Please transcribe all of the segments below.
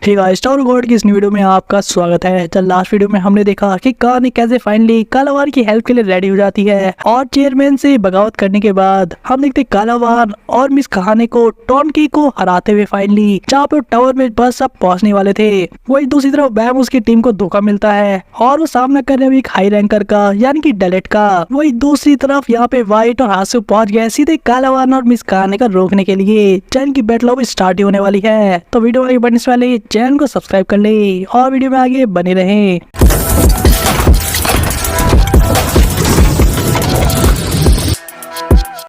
ठीक है, star God की इस वीडियो में आपका स्वागत है। चल लास्ट वीडियो में हमने देखा कि कहानी कैसे फाइनली कालावान की हेल्प के लिए रेडी हो जाती है और चेयरमैन से बगावत करने के बाद हम देखते कालावान और मिस कहानी को टॉनकी को हराते हुए फाइनली जहाँ पे टावर में बस सब पहुंचने वाले थे। वही दूसरी तरफ बैम उसकी टीम को धोखा मिलता है और वो सामना कर रहे एक हाई रैंकर का यानी कि डेलेट का। वही दूसरी तरफ यहाँ पे व्हाइट और हासु पहुंच गए सीधे कालावान और मिस कहानी को रोकने के लिए। चैन की बैटल अब स्टार्ट होने वाली है, तो वीडियो आगे बढ़ने से पहले चैनल को सब्सक्राइब कर ले और वीडियो में आगे बने रहें।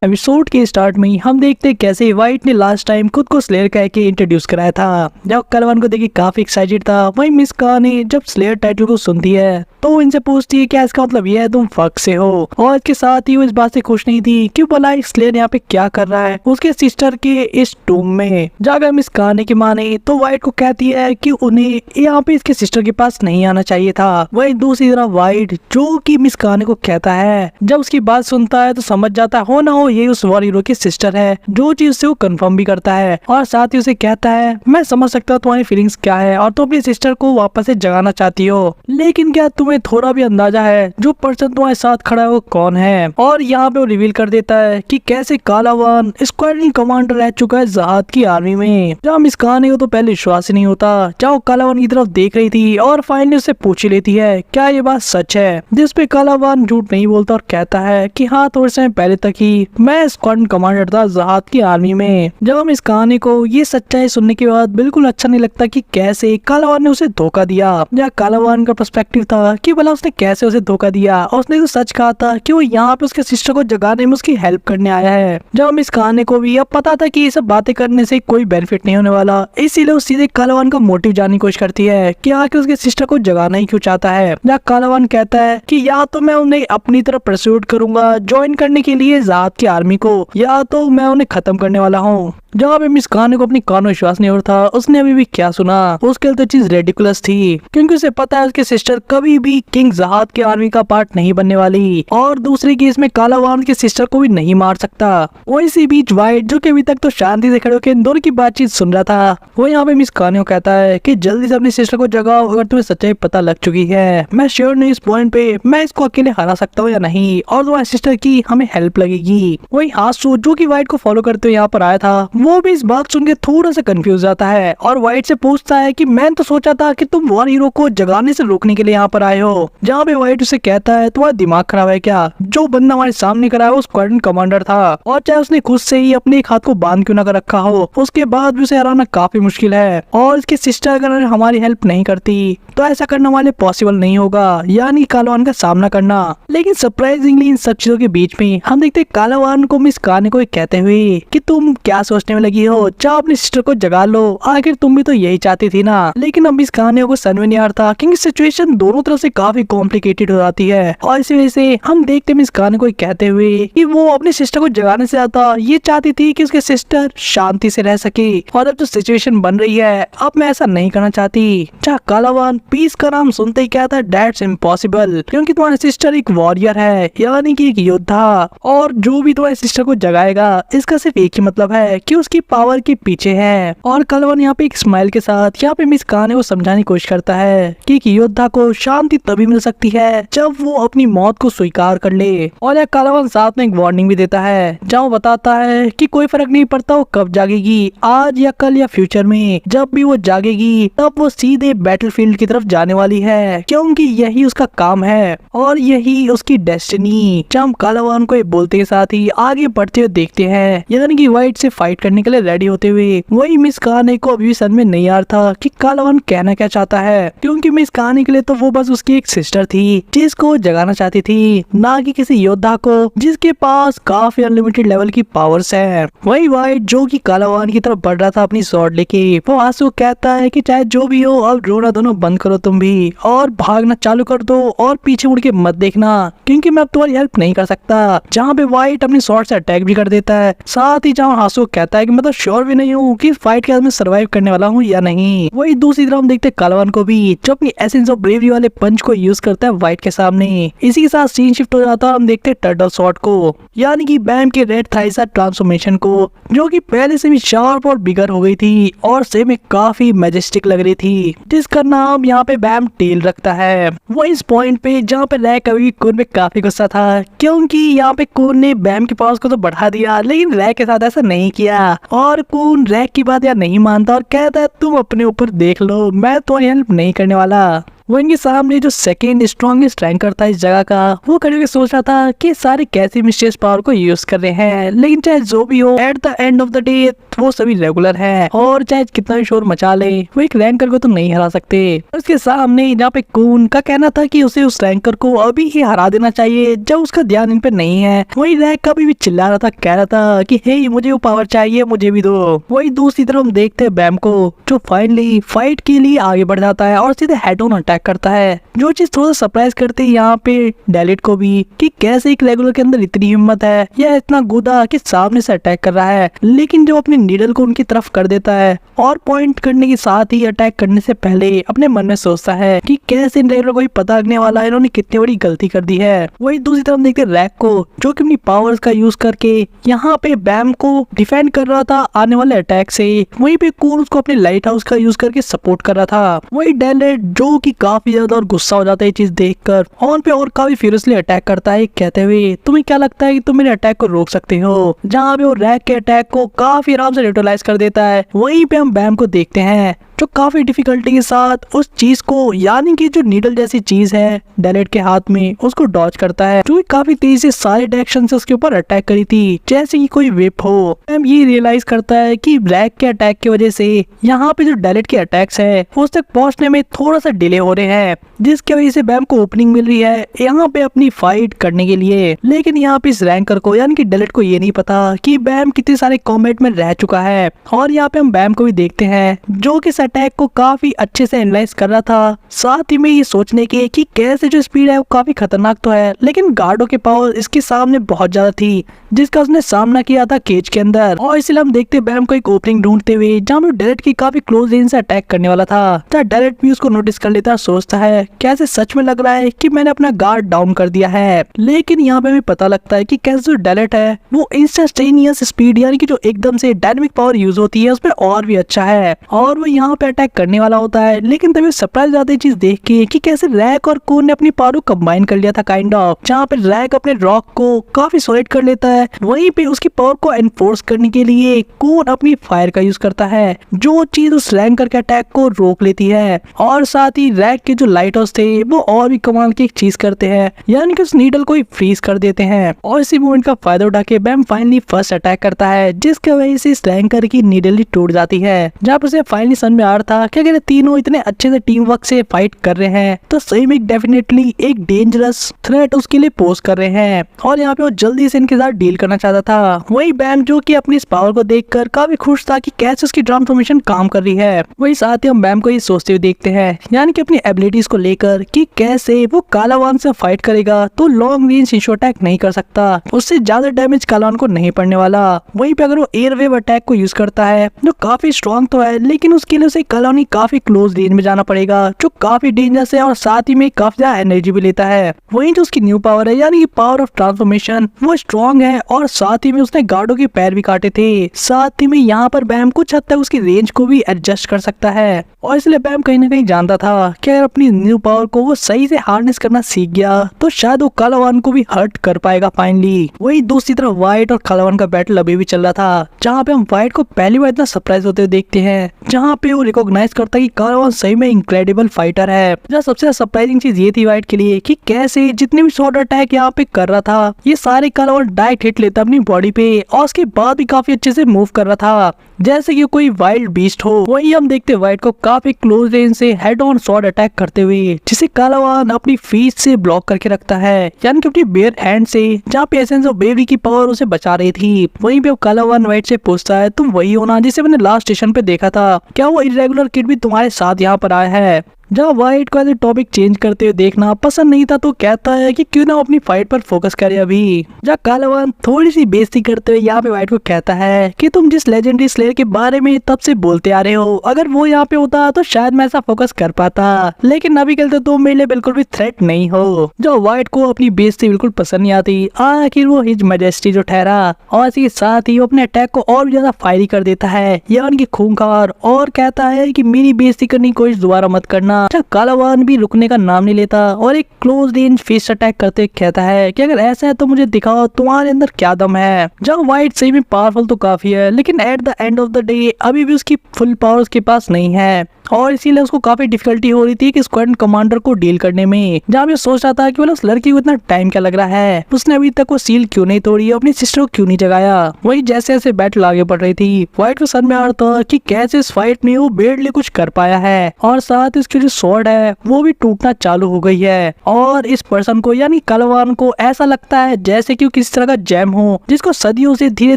एपिसोड के स्टार्ट में हम देखते हैं कैसे व्हाइट ने लास्ट टाइम खुद को स्लेयर कह के इंट्रोड्यूस कराया था। जब कालावान को देखी काफी एक्साइटेड था, वही मिस कहानी जब स्लेयर टाइटल को सुनती है तो वो इनसे पूछती है क्या इसका मतलब ये है तुम फक से हो, और इसके साथ ही वो इस बात से खुश नहीं थी कि भला स्लेयर यहाँ पे क्या कर रहा है उसके सिस्टर के इस टूम में। जाकर मिस कहानी की माने तो व्हाइट को कहती है कि उन्हें यहाँ पे इसके सिस्टर के पास नहीं आना चाहिए था। वही दूसरी तरफ व्हाइट जो कि मिस कहानी को कहता है, जब उसकी बात सुनता है तो समझ जाता है हो ना हो ये उस वॉर हीरो की सिस्टर है, जो चीज से वो कंफर्म भी करता है और साथ ही उसे कहता है मैं समझ सकता हूँ तुम्हारी फीलिंग्स क्या है और तुम अपनी सिस्टर को वापस से जगाना चाहती हो, लेकिन क्या तुम्हें थोड़ा भी अंदाजा है जो पर्सन तुम्हारे साथ खड़ा है वो कौन है। और यहाँ पे वो रिवील कर देता है कि कैसे कालावान स्क्वाड्रन कमांडर रह चुका है जहाद की आर्मी में। जहाँ इस कहानी को तो पहले विश्वास ही नहीं होता, जहाँ कालावान की तरफ देख रही थी और फाइनली उससे पूछ लेती है क्या ये बात सच है, जिसपे कालावान झूठ नहीं बोलता और कहता है कि हाँ थोड़े समय पहले तक ही मैं स्क्वाड्रन कमांडर था जहाद की आर्मी में। जब हम इस कहानी को ये सच्चाई सुनने के बाद बिल्कुल अच्छा नहीं लगता कि कैसे कालावान ने उसे धोखा दिया। जहाँ कालावान का पर्सपेक्टिव था कि भला उसने कैसे उसे धोखा दिया, और उसने तो सच कहा था कि वो यहाँ पे उसके सिस्टर को जगाने में उसकी हेल्प करने आया है। जब हम इस कहानी को भी अब पता था कि ये सब बातें करने से कोई बेनिफिट नहीं होने वाला, इसीलिए वो सीधे कालावान का मोटिव जानने की कोशिश करती है कि आके उसके सिस्टर को जगाना ही क्यों चाहता है। जहाँ कालावान कहता है कि या तो मैं उन्हें अपनी तरफ परस्यूट करूंगा ज्वाइन करने के लिए जहाद की आर्मी को, या तो मैं उन्हें खत्म करने वाला हूँ। जहाँ पे मिस कहानी को अपनी कानों विश्वास नहीं हो रहा था, उसने अभी भी क्या सुना उसके लिए तो चीज रेडिकुलस थी, क्योंकि उसे पता है उसके सिस्टर कभी भी किंग जहाद की आर्मी का पार्ट नहीं बनने वाली और दूसरे केस में कालावान के सिस्टर को भी नहीं मार सकता। वो इसी बीच व्हाइट जो कि अभी तक तो शांति से खड़े होकर इन दोनों की बातचीत सुन रहा था, वो यहाँ पे मिस कहानी को कहता है कि जल्दी से अपनी सिस्टर को जगाओ, अगर तुम्हें सच्चाई पता लग चुकी है। मैं श्योर नहीं इस पॉइंट पे मैं इसको अकेले हरा सकता हूँ या नहीं, और तुम्हारी सिस्टर की हमें हेल्प लगेगी। वही हासु जो की व्हाइट को फॉलो करते हुए यहाँ पर आया था, वो भी इस बात सुन के थोड़ा सा कंफ्यूज जाता है और व्हाइट से पूछता है कि मैं तो सोचा था कि तुम वॉर हीरो को जगाने से रोकने के लिए यहाँ पर आए हो। जहाँ पे व्हाइट उसे कहता है तुम्हारा दिमाग खराब है क्या, जो बंदा हमारे सामने खड़ा है वो स्क्वाड्रन कमांडर था, और चाहे उसने खुद से ही अपने एक हाथ को बांध क्यों न कर रखा हो, उसके बाद भी उसे हराना काफी मुश्किल है। और इसके सिस्टर अगर हमारी हेल्प नहीं करती तो ऐसा करना हमारे पॉसिबल नहीं होगा, यानी कालावान का सामना करना। लेकिन सरप्राइजिंगली इन सब चीजों के बीच में हम देखते कालावान को मिस कहानी को कहते हुए कि तुम क्या सोचने में लगी हो, चाहो अपनी सिस्टर को जगा लो, आखिर तुम भी तो यही चाहती थी ना। लेकिन अब इस कहानी को समझ में नहीं आ रहा था क्योंकि सिचुएशन दोनों तरफ से काफी कॉम्प्लिकेटेड हो जाती है, और इसी वजह से हम देखते हैं इस कहानी को कहते हुए कि वो अपनी सिस्टर को जगाने से ज्यादा ये चाहती थी कि उसके सिस्टर शांति से रह सके, और अब जो सिचुएशन बन रही है अब मैं ऐसा नहीं करना चाहती। चाहे कालावान पीस का नाम सुनते ही कहता है दैट्स इम्पॉसिबल, क्योंकि तुम्हारी सिस्टर एक वॉरियर है यानी कि एक योद्धा, और जो भी तुम्हारी सिस्टर को जगाएगा इसका सिर्फ एक ही मतलब है कि उसकी पावर के पीछे है। और कालावान यहाँ पे एक स्माइल के साथ यहाँ पे मिस कहानी को समझाने की कोशिश करता है कि एक योद्धा को शांति तभी मिल सकती है जब वो अपनी मौत को स्वीकार कर ले। और यह कालावान साथ में एक वार्निंग भी देता है जहाँ वो बताता है कि कोई फर्क नहीं पड़ता वो कब जागेगी, आज या कल या फ्यूचर में, जब भी वो जागेगी तब वो सीधे बैटलफील्ड की तरफ जाने वाली है, क्योंकि यही उसका काम है और यही उसकी डेस्टिनी। जब हम कालावान को बोलते के साथ ही आगे बढ़ते हुए देखते हैं, यानी कि व्हाइट से फाइट करने के लिए रेडी होते हुए। वही मिस कहानी को अभी समझ में नहीं आ रहा था कि कालावान कहना क्या चाहता है, क्योंकि मिस कहानी के लिए तो वो बस उसकी एक सिस्टर थी जिसको जगाना चाहती थी, ना कि किसी योद्धा को जिसके पास काफी अनलिमिटेड लेवल की पावर्स है। वही व्हाइट जो कि कालावान की तरफ बढ़ रहा था अपनी स्वॉर्ड लेके, वो आंसू कहता है कि चाहे जो भी हो अब रोना दोनों बंद करो तुम भी, और भागना चालू कर दो और पीछे मुड़ के मत देखना, क्योंकि मैं अब तुम्हारी हेल्प नहीं कर सकता। जहाँ पे व्हाइट अपनी स्वॉर्ड से अटैक भी कर देता है, साथ ही जहाँ आंसू कहता है कि मैं तो श्योर भी नहीं हूँ कि फाइट के बाद मैं सर्वाइव करने वाला हूँ या नहीं। वही दूसरी तरफ हम देखते हैं कालावान को भी, जो अपनी एसेंस ऑफ ब्रेवरी वाले पंच को यूज करता है व्हाइट के सामने। इसी के साथ सीन शिफ्ट हो जाता है, हम देखते हैं टर्टल शॉट को, यानी कि बैम के रेड थाइसा ट्रांसफॉर्मेशन को, जो कि पहले से भी शार्प और बिगर हो गई थी और से में काफी मैजेस्टिक लग रही थी, जिसका नाम यहाँ पे बैम टेल रखता है। वो इस पॉइंट पे जहाँ पे रैक अभी कून में काफी गुस्सा था, क्योंकि यहाँ पे कून ने बैम के पावर्स को तो बढ़ा दिया लेकिन रैक के साथ ऐसा नहीं किया, और कून रैक की बात यार नहीं मानता और कहता है तुम अपने ऊपर देख लो, मैं तो हेल्प नहीं करने वाला। वो इनके सामने जो सेकेंड स्ट्रॉन्गेस्ट रैंकर था इस जगह का, वो खड़े होकर सोच रहा था कि सारे कैसे मिस्टेस पावर को यूज कर रहे हैं, लेकिन चाहे जो भी हो at the end of the day वो सभी रेगुलर है, और चाहे कितना भी शोर मचा ले वो एक रैंकर को तो नहीं हरा सकते। उसके सामने यहाँ पे कून का कहना था कि उसे उस रैंकर को अभी ही हरा देना चाहिए जब उसका ध्यान इन पे नहीं है। वही रैक कभी भी चिल्ला रहा था, कह रहा था कि हे मुझे वो पावर चाहिए, मुझे भी दो। वही दूसरी तरफ हम देखते हैं बैम को, जो फाइनली फाइट के लिए आगे बढ़ जाता है और सीधे हेड ऑन अटैक करता है, जो चीज थोड़ा सरप्राइज करते है यहाँ पे डेलिट को भी कि कैसे एक रेगुलर के अंदर इतनी हिम्मत है, यह इतना गुदा कि सामने से अटैक कर रहा है, लेकिन जो अपने नीडल को उनकी तरफ कर देता है और पॉइंट करने के साथ ही अटैक करने से पहले अपने मन में सोचता है कि कैसे इन रेगुलर को ही पता लगने वाला है, इन्होंने कितनी बड़ी गलती कर दी है। वही दूसरी तरफ देखते रैक को, जो कि अपनी पावर्स का यूज करके यहाँ पे बैम को डिफेंड कर रहा था आने वाले अटैक से। वहीं पे कून उसको अपने लाइट हाउस का यूज करके सपोर्ट कर रहा था। वही डेलिट जो कि काफी ज्यादा और गुस्सा हो जाता है ये चीज देखकर, ऑन पे और काफी फ्यूरियसली अटैक करता है, कहते हुए तुम्हें क्या लगता है कि तुम मेरे अटैक को रोक सकते हो, जहाँ पे वो रैक के अटैक को काफी आराम से न्यूट्रलाइज कर देता है। वहीं पे हम बैम को देखते हैं जो काफी डिफिकल्टी के साथ उस चीज को, यानी कि जो नीडल जैसी चीज है डेलेट के हाथ में, उसको डॉज करता है, जो काफी तेजी से सारे डायरेक्शन से उसके ऊपर अटैक करी थी जैसे कि कोई वेप हो। हम ये रियलाइज करता है कि ब्लैक के अटैक की वजह से यहाँ पे जो डेलेट के अटैक्स है उस तक पहुंचने में थोड़ा सा डिले हो रहे हैं, जिसकी वजह से बैम को ओपनिंग मिल रही है यहाँ पे अपनी फाइट करने के लिए। लेकिन यहाँ पे इस रैंकर को यानी कि डेलेट को ये नहीं पता कि बैम कितने सारे कॉम्बैट में रह चुका है। और यहाँ पे हम बैम को भी देखते हैं जो कि अटैक को काफी अच्छे से एनालाइज कर रहा था, साथ ही में ये सोचने के कि कैसे जो स्पीड है वो काफी खतरनाक तो है, लेकिन गार्डों के पावर इसके सामने बहुत ज्यादा थी जिसका उसने सामना किया था केज के अंदर। और इसलिए हम देखते बैम को एक ओपनिंग ढूंढते हुए जहाँ पे डेलेट की काफी क्लोज रेंज से अटैक करने वाला था। जहाँ डेलेट भी उसको नोटिस कर लेता है, सोचता है कैसे सच में लग रहा है कि मैंने अपना गार्ड डाउन कर दिया है। लेकिन यहाँ पे हमें पता लगता है कि कैसे जो डेलेट है वो इंस्टेंटेनियस स्पीड यानी कि जो एकदम से डायनामिक पावर यूज होती है उसमें और भी अच्छा है, और वो यहाँ पे अटैक करने वाला होता है। लेकिन तभी सरप्राइज आती है चीज देख के कि कैसे रैक और कून ने अपनी पावर को कंबाइन कर लिया था काइंड ऑफ, जहाँ पे रैक अपने रॉक को काफी सॉलिड कर लेता है, वहीं पे उसकी पावर को एनफोर्स करने के लिए कून अपनी फायर का यूज करता है, जो चीज उस रैंकर के अटैक को रोक लेती है। और साथ ही रैक के जो लाइट हाउस थे वो और भी कमाल की एक चीज करते हैं, यानी कि उस नीडल को ही फ्रीज कर देते हैं। और इसी मोमेंट का फायदा उठा के बैम फाइनली फर्स्ट अटैक करता है, जिसकी वजह से इस रैंकर की नीडल ही टूट जाती है। जहाँ पर उसे फाइनली समझ में आ रहा था कि अगर तीनों इतने अच्छे से टीम वर्क से फाइट कर रहे हैं तो सही में डेफिनेटली एक डेंजरस थ्रेट उसके लिए पोज कर रहे हैं, और यहाँ पे वो जल्दी से इनके साथ डील करना चाहता था। वही बैम जो कि अपनी इस पावर को देखकर काफी खुश था कि कैसे उसकी ट्रांसफॉर्मेशन काम कर रही है। वही साथ ही हम बैम को ये सोचते हुए देखते हैं, यानी कि अपनी एबिलिटीज को लेकर कि कैसे वो कालावान से फाइट करेगा तो लॉन्ग रेंज इशू अटैक नहीं कर सकता, उससे ज्यादा डैमेज कालावान को नहीं पड़ने वाला। वहीं पे अगर वो एयर वेव अटैक को यूज करता है जो काफी स्ट्रॉन्ग तो है, लेकिन उसके लिए उसे कालावान काफी क्लोज रेंज में जाना पड़ेगा जो काफी डेंजरस है और साथ ही में काफी ज्यादा एनर्जी भी लेता है। वहीं जो उसकी न्यू पावर है यानी कि पावर ऑफ ट्रांसफॉर्मेशन वो स्ट्रॉन्ग है, और साथ ही में उसने गार्डों के पैर भी काटे थे। साथ ही में यहाँ पर बैम कुछ हद तक उसकी रेंज को भी एडजस्ट कर सकता है, और इसलिए बैम कहीं ना कहीं जानता था कि अगर अपनी न्यू पावर को वो सही से हार्नेस करना सीख गया तो शायद वो कालावान को भी हर्ट कर पाएगा फाइनली। वही दूसरी तरफ व्हाइट और कालावान का बैटल अभी भी चल रहा था, जहाँ पे हम व्हाइट को पहली बार इतना सरप्राइज होते हुए देखते हैं, जहाँ पे वो रिकॉग्नाइज करता है कि कालावान सही में इंक्रेडिबल फाइटर है। जहाँ सबसे सरप्राइजिंग चीज ये थी व्हाइट के लिए कि कैसे जितने भी शॉर्ट अटैक यहाँ पे कर रहा था ये सारे कालावान डायरेक्ट हिट लेता अपनी बॉडी पे, और उसके बाद भी काफी अच्छे से मूव कर रहा था जैसे कि कोई वाइल्ड बीस्ट हो। वही हम देखते व्हाइट को काफी क्लोज रेंज से हेड ऑन शॉट अटैक करते हुए, जिसे कालावान अपनी फीस से ब्लॉक करके रखता है, यानी कि अपनी बेयर हैंड से, जहाँ पे एसेंस ऑफ ब्रेवरी की पावर उसे बचा रही थी। वहीं पे कालावान व्हाइट से पूछता है तुम वही हो ना जिसे मैंने लास्ट स्टेशन पे देखा था, क्या वो इरेगुलर किड भी तुम्हारे साथ यहाँ पर आया है? जब व्हाइट को ऐसे टॉपिक चेंज करते हुए देखना पसंद नहीं था तो कहता है कि क्यों ना अपनी फाइट पर फोकस करे अभी। जब कालावान थोड़ी सी बेइज्जती करते हुए यहाँ पे व्हाइट को कहता है कि तुम जिस लेजेंडरी स्लेयर के बारे में तब से बोलते आ रहे हो, अगर वो यहाँ पे होता तो शायद मैं ऐसा फोकस कर पाता, लेकिन अभी कल तो तुम मेरे लिए बिल्कुल भी थ्रेट नहीं हो। जो व्हाइट को अपनी बेइज्जती बिल्कुल पसंद नहीं आती, आखिर वो हिज मैजेस्टी जो ठहरा और इसी के साथ ही वो अपने अटैक को और भी ज्यादा फायरी कर देता है, यानी कि खूंखार, और कहता है कि मेरी बेइज्जती करने की कोशिश दोबारा मत करना। कालावान भी रुकने का नाम नहीं लेता और एक क्लोज रेंज फिस्ट अटैक करते कहता है कि अगर ऐसा है तो मुझे दिखाओ तुम्हारे अंदर क्या दम है। जब व्हाइट सही में पावरफुल तो काफी है, लेकिन at the end of the day अभी भी उसकी फुल पावर उसके पास नहीं है और इसीलिए उसको काफी डिफिकल्टी हो रही थी कि स्क्वाड कमांडर को डील करने में। जहाँ मैं सोच रहा था कि उस लड़की को इतना टाइम क्या लग रहा है, उसने अभी तक वो सील क्यों नहीं तोड़ी, अपनी सिस्टर को क्यों नहीं जगाया। वही जैसे जैसे बैटल आगे बढ़ रही थी, व्हाइट को समझ में आ रहा था कि कैसे इस फाइट में वो बेडली कुछ कर पाया है और साथ ही उसकी जो स्वॉर्ड है वो भी टूटना चालू हो गई है और इस पर्सन को यानी कालावान को ऐसा लगता है जैसे कि वो किसी तरह का जैम हो जिसको सदियों से धीरे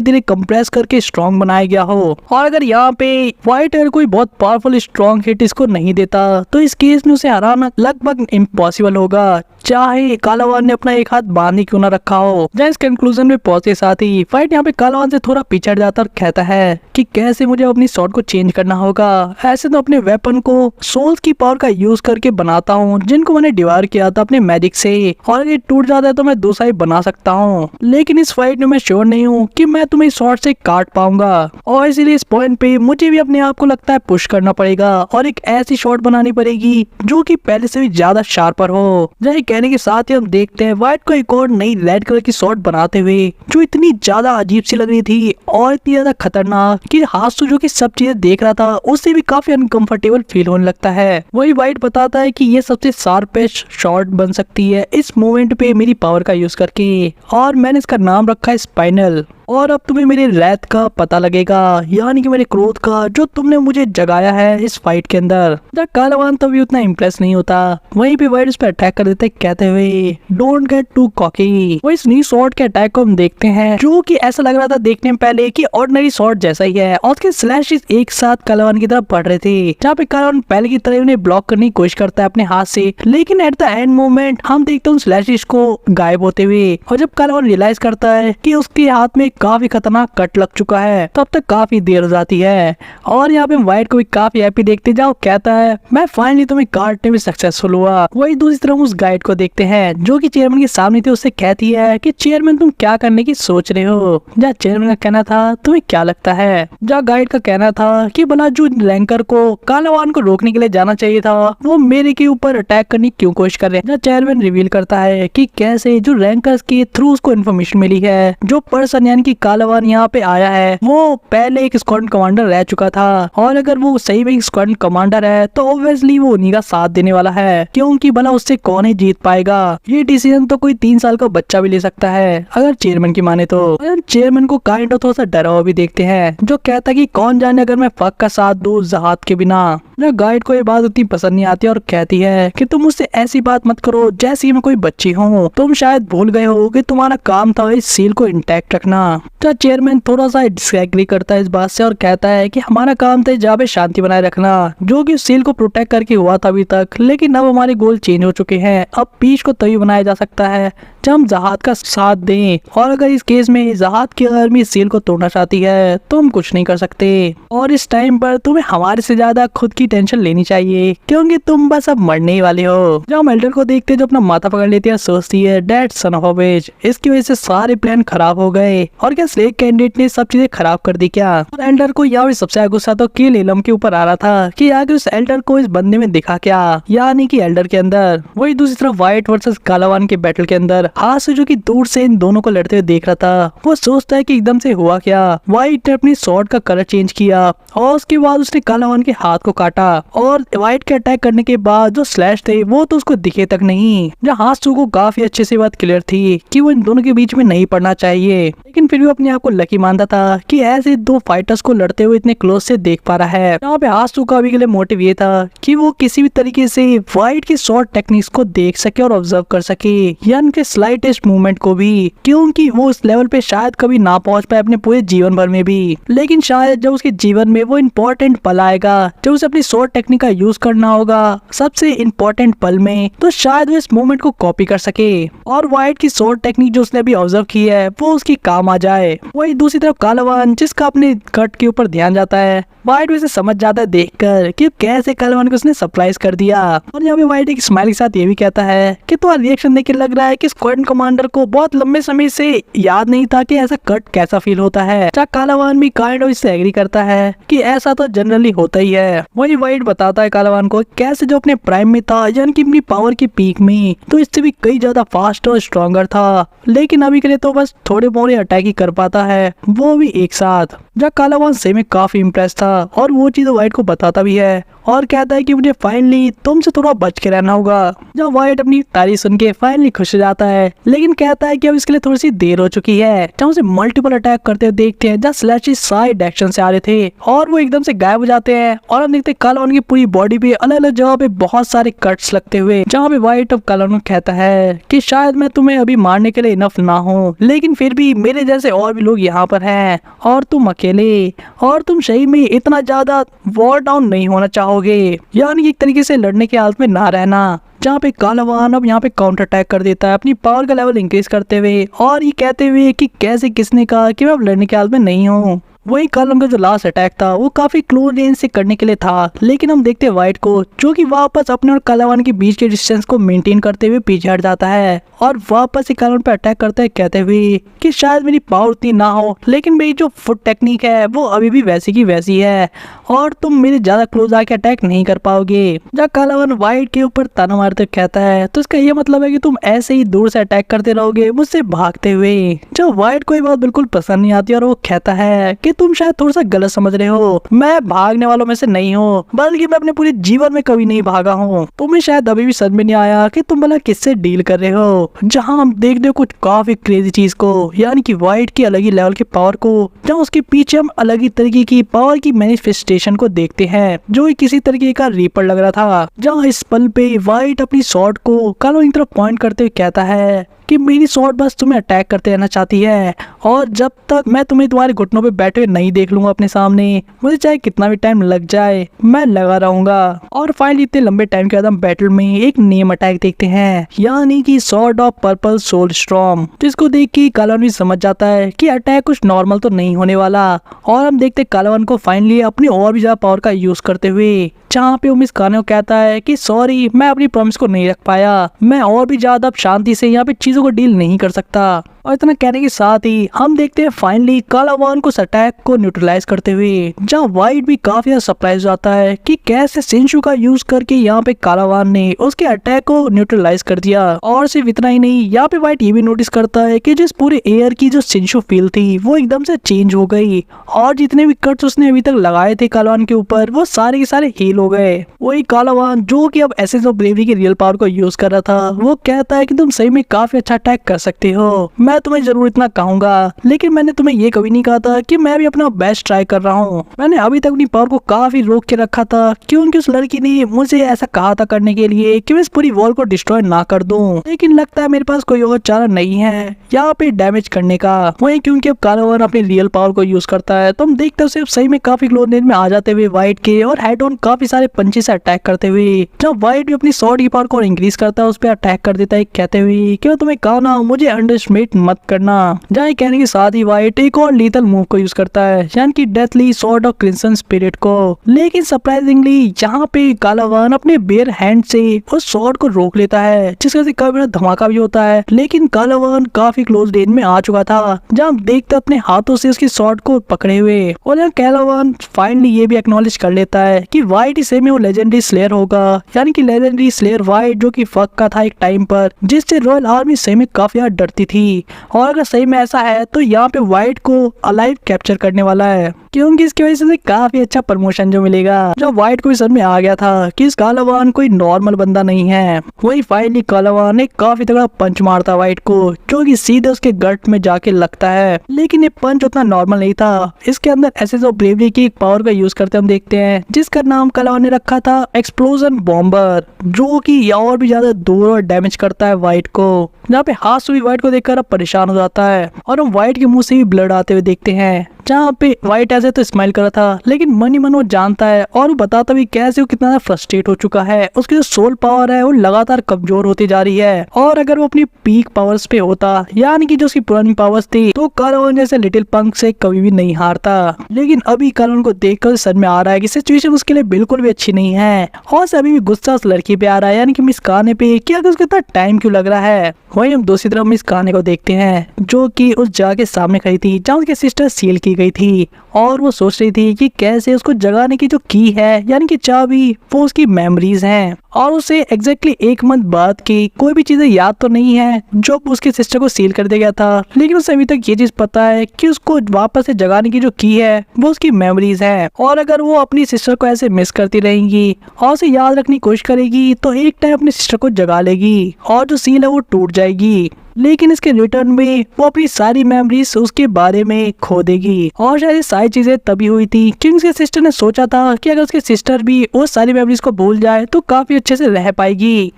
धीरे कंप्रेस करके स्ट्रॉन्ग बनाया गया हो। और अगर यहाँ पे व्हाइट अगर कोई बहुत पावरफुल स्ट्रॉन्ग हिट इसको नहीं देता तो इस केस में उसे हराना लगभग इम्पॉसिबल होगा, चाहे कालावान ने अपना एक हाथ बांध ही क्यों ना रखा हो। जब इस कंक्लूजन में पहुंचे साथ ही फाइट यहाँ पे कालावान से थोड़ा पीछे हट जाता और कहता है कि कैसे मुझे अपनी शॉट को चेंज करना होगा। ऐसे तो अपने वेपन को सोल्स की पावर का यूज करके बनाता हूँ जिनको मैंने डिवाइड किया था अपने मैजिक से, और अगर टूट जाता है तो मैं दूसरा ही बना सकता हूँ, लेकिन इस फाइट में मैं श्योर नहीं हूँ कि मैं तुम्हें शॉट से काट पाऊंगा और इसीलिए इस पॉइंट पे मुझे भी अपने आप को लगता है पुश करना पड़ेगा और एक ऐसी शॉट बनानी पड़ेगी जो कि पहले से भी ज्यादा शार्पर हो। जैसे कहने के साथ ही हम देखते हैं व्हाइट को एक और नई रेड कलर की शॉट बनाते हुए जो इतनी ज्यादा अजीब सी लग रही थी और इतनी ज्यादा खतरनाक कि हासु जो कि सब चीजें देख रहा था उससे भी काफी अनकंफर्टेबल फील होने लगता है। वही व्हाइट बताता है कि ये सबसे शार्पेस्ट शॉट बन सकती है इस मोमेंट पे मेरी पावर का यूज करके, और मैंने इसका नाम रखा है स्पाइनल। और अब तुम्हें मेरे रैत का पता लगेगा, यानी कि मेरे क्रोध का जो तुमने मुझे जगाया है इस फाइट के अंदर। जब कालावान तभी उतना इम्प्रेस नहीं होता, वहीं पे व्हाइट उस पर अटैक कर देते कहते हुए डोंट गेट टू कॉकी। वो इस न्यू शॉट के अटैक को हम देखते हैं जो कि ऐसा लग रहा था देखने में पहले कि ऑर्डिनरी शॉट जैसा ही है और उसके स्लैशेस एक साथ कालावान की तरफ बढ़ रहे थे, जहाँ पे कालावान पहले की तरह उन्हें ब्लॉक करने की कोशिश करता है अपने हाथ से, लेकिन एट द एंड मोमेंट हम देखते हैं स्लैशेस को गायब होते हुए। और जब कालावान रियलाइज करता है कि उसके हाथ में काफी खतरनाक कट लग चुका है तब तक काफी देर हो जाती है और यहाँ पे व्हाइट को भी काफी हैप्पी देखते जाओ, कहता है मैं फाइनली तुम्हें काटने में सक्सेसफुल हुआ। वही दूसरी तरफ उस गाइड को देखते हैं जो कि चेयरमैन के सामने थे, उससे कहती है कि चेयरमैन तुम क्या करने की सोच रहे हो। जहाँ चेयरमैन का कहना था तुम्हें क्या लगता है, जहाँ गाइड का कहना था कि भला जो रैंकर को कालावान को रोकने के लिए जाना चाहिए था वो मेरे के ऊपर अटैक करने की क्यों कोशिश कर रहे हैं। जहाँ चेयरमैन रिवील करता है कि कैसे जो रैंकर्स के थ्रू उसको इन्फॉर्मेशन मिली है जो पर्सन यानी कि कालावान यहाँ पे आया है वो पहले एक स्क्वाड्रन कमांडर रह चुका था और अगर वो सही में एक स्क्वाड्रन कमांडर है तो ऑब्वियसली वो उन्हीं का साथ देने वाला है, क्योंकि भला उससे कौन ही जीत पाएगा। ये डिसीजन तो कोई 3 साल का बच्चा भी ले सकता है अगर चेयरमैन की माने तो। चेयरमैन को काइंड ऑफ थोड़ा सा डरा हुआ भी देखते हैं जो कहता है कि कौन जाने अगर मैं फक का साथ दूं जहाद के बिना। गाइड को ये बात उतनी पसंद नहीं आती और कहती है कि तुम मुझसे ऐसी बात मत करो जैसी मैं कोई बच्ची हूँ, तुम शायद भूल गए हो कि तुम्हारा काम था इस सील को इंटैक्ट रखना। तो चेयरमैन थोड़ा सा डिसएग्री करता है इस बात से और कहता है कि हमारा काम था जहाँ पे शांति बनाए रखना जो कि सील को प्रोटेक्ट करके हुआ था अभी तक, लेकिन अब हमारे गोल चेंज हो चुके हैं। अब पीस को तभी बनाया जा सकता है जब हम जहाद का साथ दें, और अगर इस केस में जहाद की आर्मी सील को तोड़ना चाहती है तो हम कुछ नहीं कर सकते। और इस टाइम पर तुम्हें हमारे से ज्यादा खुद की टेंशन लेनी चाहिए क्योंकि तुम बस अब मरने ही वाले हो। जब हम एल्डर को देखते जो अपना माथा पकड़ लेती है सोचती है डेड सन ऑफ अ बिच, इसकी वजह से सारे प्लान खराब हो गए और क्या स्लेक कैंडिडेट ने सब चीजें खराब कर दी क्या। और एल्डर को यहाँ भी सबसे गुस्सा तो किल इलम के ऊपर आ रहा था कि आगे उस एल्डर को इस बंदे में दिखा क्या, यानी कि एल्डर के अंदर। वही दूसरी तरफ व्हाइट वर्सेस कालावान के बैटल के अंदर हाथ से जो कि दूर से इन दोनों को लड़ते हुए देख रहा था, वो सोचता है कि एकदम से हुआ क्या। व्हाइट ने अपनी स्वॉर्ड का कलर चेंज किया और उसके बाद उसने कालावान के हाथ को काटा और व्हाइट के अटैक करने के बाद जो स्लैश थे वो तो उसको दिखे तक नहीं। जहाँ हाथ को काफी अच्छे से बात क्लियर थी कि वो इन दोनों के बीच में नहीं पड़ना चाहिए। लेकिन फिर भी अपने आप को लकी मानता था कि ऐसे दो फाइटर्स को लड़ते हुए इतने क्लोज से देख पा रहा है। यहाँ पे आसू का अभी के लिए मोटिव ये था कि वो किसी भी तरीके से वाइट की शॉर्ट टेक्निक्स को देख सके और ऑब्जर्व कर सके, या उनके स्लाइटेस्ट मूवमेंट को भी, क्योंकि वो उस लेवल पे शायद कभी ना पहुंच पाए अपने पूरे जीवन भर में भी। लेकिन शायद जब उसके जीवन में वो इम्पोर्टेंट पल आएगा जब उसे अपनी शॉर्ट टेक्निक का यूज करना होगा सबसे इम्पोर्टेंट पल में, तो शायद वो इस मूवमेंट को कॉपी कर सके और वाइट की शॉर्ट टेक्निक जो उसने अभी ऑब्जर्व की है वो उसकी काम आ जाए। वही दूसरी तरफ कालावान जिसका अपने कट के ऊपर ध्यान जाता है, वाइट वैसे समझ जाता है देखकर कि कैसे कालावान को उसने सरप्राइज कर दिया। और यहाँ पे वाइट एक स्माइल के साथ ये भी कहता है कि तुम्हारा रिएक्शन देख के लग रहा है कि स्क्वाड्रन कमांडर को बहुत लंबे समय से याद नहीं था कि ऐसा कट कैसा फील होता है। कालावान भी काइंड ऑफ इससे एग्री करता है कि ऐसा तो जनरली होता ही है। वही वाइट बताता है कालावान को कैसे जो अपने प्राइम में था, यानी कि अपनी पावर की पीक में, तो इससे भी कई ज्यादा फास्ट और स्ट्रॉन्गर था, लेकिन अभी के लिए तो बस थोड़े मोड़े अटैक ही कर पाता है, वो भी एक साथ। जब कालावान सही में काफी इम्प्रेस था और वो चीज वाइट को बताता भी है और कहता है कि मुझे फाइनली तुमसे थोड़ा बच के रहना होगा। जब वाइट अपनी तारीफ सुन के फाइनली खुश हो जाता है, लेकिन कहता है कि अब इसके लिए थोड़ी सी देर हो चुकी है। जब उसे मल्टीपल अटैक करते हुए देखते हैं जहाँ स्लैशेस साइड डायरेक्शन से आ रहे थे और वो एकदम से गायब हो जाते हैं, और हम देखते हैं कालावान की पूरी बॉडी पे अलग अलग जगह पे बहुत सारे कट्स लगते हुए, जहाँ पे वाइट अब कालावान कहता है कि शायद मैं तुम्हें अभी मारने के लिए इनफ ना हो, लेकिन फिर भी मेरे जैसे और भी लोग यहाँ पर हैं और तुम अकेले, और तुम सही में इतना ज्यादा वॉर डाउन नहीं होना चाहोगे, यानी एक तरीके से लड़ने की हालत में ना रहना। जहाँ पे कालावान अब यहाँ पे काउंटर अटैक कर देता है अपनी पावर का लेवल इंक्रीज करते हुए और ये कहते हुए कि कैसे किसने कहा कि मैं अब लड़ने की हालत में नहीं हूँ। वही कालावान का जो लास्ट अटैक था वो काफी क्लोज रेंज से करने के लिए था, लेकिन हम देखते हैं वाइट को जो कि वापस अपने और कालावान के बीच के डिस्टेंस को मेंटेन करते हुए पीछे हट जाता है और वापस से कालावान पे अटैक करता है कहते हुए कि शायद मेरी पावर उतनी ना हो, लेकिन मेरी जो फुट टेक्निक है वो अभी भी वैसी की वैसी है और तुम मेरे ज्यादा क्लोज आके अटैक नहीं कर पाओगे। जब कालावान वाइट के ऊपर ताना मारते कहता है तो इसका ये मतलब है कि तुम ऐसे ही दूर से अटैक करते रहोगे मुझसे भागते हुए। जब वाइट को ये बात बिल्कुल पसंद नहीं आती और वो कहता है कि तुम शायद थोड़ा सा गलत समझ रहे हो, मैं भागने वालों में से नहीं हूँ, बल्कि मैं अपने पूरे जीवन में कभी नहीं भागा हूँ। तुम्हें शायद अभी भी समझ में नहीं आया कि तुम भला किससे डील कर रहे हो। जहाँ हम देखते हो कुछ काफी क्रेजी चीज को, यानी कि वाइट की अलग ही लेवल की पावर को, जहाँ उसके पीछे हम अलग ही तरीके की पावर की मैनिफेस्टेशन को देखते हैं जो किसी तरीके का रीपर लग रहा था। जहाँ इस पल पे वाइट अपनी शॉट को कालावान की तरफ पॉइंट करते हुए कहता है कि मेरी शॉट बस तुम्हें अटैक करते रहना चाहती है और जब तक मैं तुम्हें तुम्हारे घुटनों पे बैठे हुए नहीं देख लूंगा अपने सामने, मुझे चाहे कितना भी टाइम लग जाए मैं लगा रहूंगा। और फाइनली इतने लंबे टाइम के बाद हम बैटल में एक नेम अटैक देखते हैं, यानी कि sword of purple soul storm, जिसको देख के कालावान भी समझ जाता है कि अटैक कुछ नॉर्मल तो नहीं होने वाला। और हम देखते कालावान को फाइनली अपनी और भी ज्यादा पावर का यूज करते हुए, जहाँ पे वो मिस काने को कहता है कि सॉरी मैं अपनी प्रॉमिस को नहीं रख पाया, मैं और भी ज्यादा शांति से यहाँ पे चीजों को डील नहीं कर सकता। और इतना कहने के साथ ही हम देखते हैं फाइनली कालावान को अटैक को न्यूट्रलाइज करते हुए, जहाँ वाइट भी काफी ज्यादा सरप्राइज आता है कि कैसे शिनशु का यूज करके यहाँ पे कालावान ने उसके अटैक को न्यूट्रलाइज कर दिया। और सिर्फ इतना ही नहीं, यहाँ पे वाइट ये भी नोटिस करता है कि जिस पूरे एयर की जो शिनशु फील थी वो एकदम से चेंज हो गई और जितने भी कट्स उसने अभी तक लगाए थे कालावान के ऊपर वो सारे के सारे हील हो गए। वही कालावान जो कि अब एसेंस ऑफ ब्रेवरी की रियल पावर को यूज कर रहा था, वो कहता है कि तुम सही में काफी अच्छा अटैक कर सकते हो, मैं तुम्हें जरूर इतना कहूंगा, लेकिन मैंने तुम्हें ये कभी नहीं कहा था कि मैं भी अपना बेस्ट ट्राई कर रहा हूँ। मैंने अभी तक अपनी पावर को काफी रोक के रखा था क्योंकि उस लड़की ने मुझे ऐसा कहा था करने के लिए कि मैं इस पूरी वॉल को डिस्ट्रॉय ना कर दूं, लेकिन लगता है मेरे पास कोई और चारा नहीं है यहाँ पे डैमेज करने का। वही क्योंकि अब कालावान अपनी रियल पावर को यूज करता है तो हम देखते हैं सही में काफी क्लोज रेंज में आ जाते हुए वाइट के और हेड ऑन काफी सारे पंचे से अटैक करते हुए, जब वाइट भी अपनी शॉट की पावर को इंक्रीज करता है उस पर अटैक कर देता है कहते हुए कि मैं तुम्हें कहा ना मुझे अंडरएस्टिमेट मत करना। जहाँ कहने के साथ ही वाइट एक और लीथल मूव को यूज करता है, यानी कि deathly sword of crimson spirit को, लेकिन सरप्राइजिंगली यहाँ पे कालावान अपने बेयर हैंड से उस स्वॉर्ड को रोक लेता है जिसका से काफी बड़ा धमाका भी होता है, लेकिन कालावान काफी क्लोज रेंज में आ चुका था। जहाँ हम देखते अपने हाथों से उसकी स्वॉर्ड को पकड़े हुए, और यहाँ कालावान फाइनली ये भी एक्नॉलेज कर लेता है कि वाइट इसे में वो लेजेंडरी स्लेयर होगा, यानी कि लेजेंडरी स्लेयर वाइट जो कि फक का था एक टाइम पर, जिससे रॉयल आर्मी सही में काफी डरती थी। और अगर सही में ऐसा है तो यहाँ पे वाइट को अलाइव कैप्चर करने वाला है। क्योंकि इसकी वजह से काफी अच्छा प्रमोशन जो मिलेगा। जब व्हाइट को भी समझ में आ गया था कि इस कालावान कोई नॉर्मल बंदा नहीं है, वही फाइनली कालावान एक काफी तगड़ा पंच मारता व्हाइट को, जो कि सीधे उसके गट में जाके लगता है। लेकिन ये पंच उतना नॉर्मल नहीं था, इसके अंदर एसेंस ऑफ ब्रेवरी की एक पावर का यूज करते हम देखते हैं, जिसका नाम कालावान ने रखा था एक्सप्लोजन बॉम्बर, जो कि और भी ज्यादा दूर और डैमेज करता है व्हाइट को। जहाँ पे हाथ भी व्हाइट को देखकर अब परेशान हो जाता है और हम व्हाइट के मुंह से भी ब्लड आते हुए देखते हैं। जहाँ पे व्हाइट ऐसे तो स्माइल कर रहा था, लेकिन मन ही मन वो जानता है और वो बताता भी कैसे वो कितना फ्रस्ट्रेट हो चुका है। उसकी जो सोल पावर है वो लगातार कमजोर होती जा रही है, और अगर वो अपनी पीक पावर्स पे होता, यानी कि जो उसकी पुरानी पावर्स थी, तो कालावान जैसे लिटिल पंक से कभी भी नहीं हारता। लेकिन अभी कालावान को देखकर समझ में आ रहा है कि सिचुएशन उसके लिए बिल्कुल भी अच्छी नहीं है, और अभी भी गुस्सा उस लड़की पे आ रहा है, यानी कि मिस काने पे, कि अगर उसको इतना टाइम क्यों लग रहा है। वही हम दूसरी तरफ मिस काने को देखते हैं, जो कि उस जगह के सामने खड़ी थी जहाँ उसकी सिस्टर सील की गई थी, और वो सोच रही थी कि कैसे उसको जगाने की जो की है, यानी कि चाबी, वो उसकी मेमोरीज हैं, और उसे एग्जैक्टली एक मंथ बाद की कोई भी चीजें याद तो नहीं है जो उसके सिस्टर को सील कर दिया गया था। लेकिन उसे अभी तक ये चीज पता है कि उसको वापस से जगाने की जो की है वो उसकी मेमोरीज है, और अगर वो अपनी सिस्टर को ऐसे मिस करती रहेंगी और उसे याद रखने की कोशिश करेगी, तो एक टाइम अपनी सिस्टर को जगा लेगी और जो सील है वो टूट जाएगी। लेकिन इसके रिटर्न में वो अपनी सारी मेमोरीज उसके बारे में खो देगी, और शायद ये सारी चीजें तभी हुई थी क्योंकि उसके सिस्टर ने सोचा था कि अगर उसके सिस्टर भी वो सारी मेमोरीज को भूल जाए तो काफी अच्छे से रह पाएगी।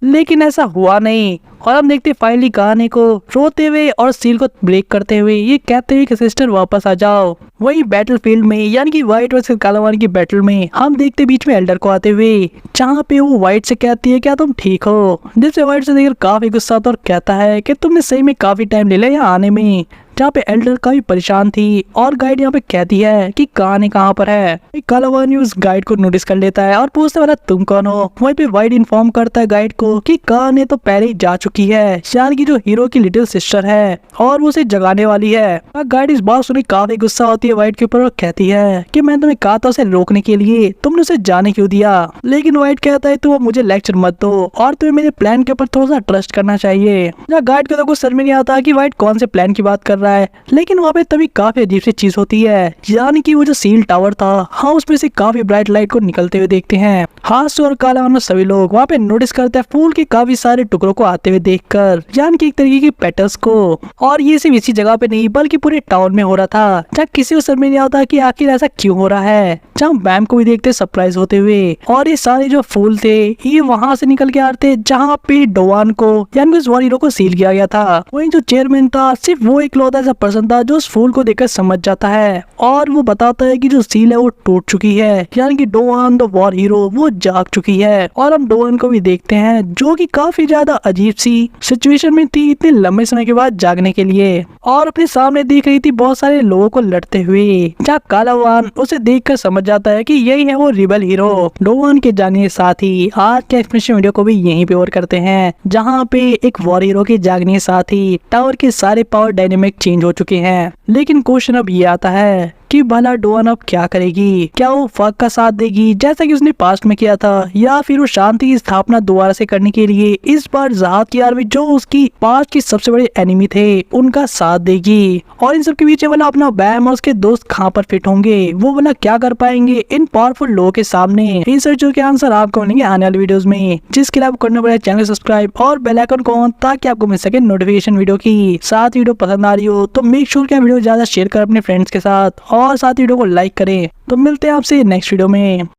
लेकिन ऐसा हुआ नहीं, और हम देखते फाइनली कहानी को रोते हुए और सील को ब्रेक करते हुए ये कहते हुए कि सिस्टर वापस आ जाओ। वही बैटलफील्ड में, यानी कि व्हाइट वर्सेस कालावान की बैटल में, हम देखते बीच में एल्डर को आते हुए, जहाँ पे वो व्हाइट से कहती है क्या तुम ठीक हो, जिससे व्हाइट से देखकर काफी गुस्सा आता और कहता है कि तुमने सही में काफी टाइम ले लिया यहाँ आने में। जहाँ पे एल्डर काफी परेशान थी, और गाइड यहाँ पे कहती है कि कहानी कहाँ पर है। कालावान उस गाइड को नोटिस कर लेता है और पूछता है तुम कौन हो। वहीं पे व्हाइट इन्फॉर्म करता है गाइड को कि कहानी तो पहले ही जा चुकी है, यानी कि जो हीरो की लिटिल सिस्टर है, और वो उसे जगाने वाली है। गाइड इस बात सुनी काफी गुस्सा होती है व्हाइट के ऊपर और कहती है कि मैंने तुम्हें कहा था उसे रोकने के लिए, तुमने उसे जाने क्यों दिया। लेकिन व्हाइट कहता है तुम मुझे लेक्चर मत दो, और तुम्हें मेरे प्लान के ऊपर थोड़ा सा ट्रस्ट करना चाहिए। गाइड को तो कुछ समझ में नहीं आता कि व्हाइट कौन से प्लान की बात कर रहा है, लेकिन वहाँ पे तभी काफी अजीब सी चीज होती है, यानी कि वो जो सील टावर था, हाँ, उसमें से काफी ब्राइट लाइट को निकलते हुए देखते हैं। हासु और कालावान सभी लोग वहाँ पे नोटिस करते हैं फूल के काफी सारे टुकड़ों को आते हुए देखकर, यानी कि एक तरीके की पेटल्स को। और ये सिर्फ इसी जगह पे नहीं बल्कि पूरे टाउन में हो रहा था, जहाँ किसी को समझ में नहीं आता कि आखिर ऐसा क्यों हो रहा है। जहाँ बैम को भी देखते सरप्राइज होते हुए, और ये सारे जो फूल थे ये वहाँ से निकल के आ रहे थे जहाँ पे डोवान को, यानी उस हीरो को सील किया गया था। वही जो चेयरमैन था सिर्फ वो इकलौता ऐसा पर्सन था जो उस फूल को देखकर समझ जाता है, और वो बताता है कि जो सील है वो टूट चुकी है, यानी कि डोवान द वॉर हीरो वो जाग चुकी है। और हम डोवान को भी देखते हैं जो कि काफी ज्यादा अजीब सी सिचुएशन में थी इतने लंबे समय के बाद जागने के लिए, और अपने सामने देख रही थी बहुत सारे लोगों को लड़ते हुए। जहाँ कालावान उसे देखकर समझ जाता है कि यही है वो रिबल हीरो। डोवान के जाने के साथ ही आज के एक्सप्लेनेशन वीडियो को भी यहीं पे ओवर करते हैं, जहाँ पे एक वॉर हीरो के जागने के साथ ही टावर के सारे पावर डायनेमिक चेंज हो चुके हैं। लेकिन क्वेश्चन अब ये आता है कि भला डोवान अब क्या करेगी? क्या वो फक का साथ देगी जैसा कि उसने पास्ट में किया था, या फिर वो शांति की स्थापना दोबारा से करने के लिए इस बार जहाद की आर्मी जो उसकी पास्ट की सबसे बड़े एनिमी थे उनका साथ देगी? और इन सब के पीछे वाला अपना बैम और उसके दोस्त कहाँ पर फिट होंगे, वो वाला क्या कर पाएंगे इन पावरफुल लोगों के सामने? इन सर्चों के आंसर आपको मिलेंगे आने वाले वीडियोस में, जिसके लिए आपको करना पड़ेगा चैनल सब्सक्राइब और बेल आइकन को ऑन, ताकि आपको मिल सके नोटिफिकेशन वीडियो की। साथ वीडियो पसंद आ रही हो तो मेक श्योर कि वीडियो ज्यादा शेयर कर अपने फ्रेंड्स के साथ, और साथ वीडियो को लाइक करें। तो मिलते हैं आपसे नेक्स्ट वीडियो में।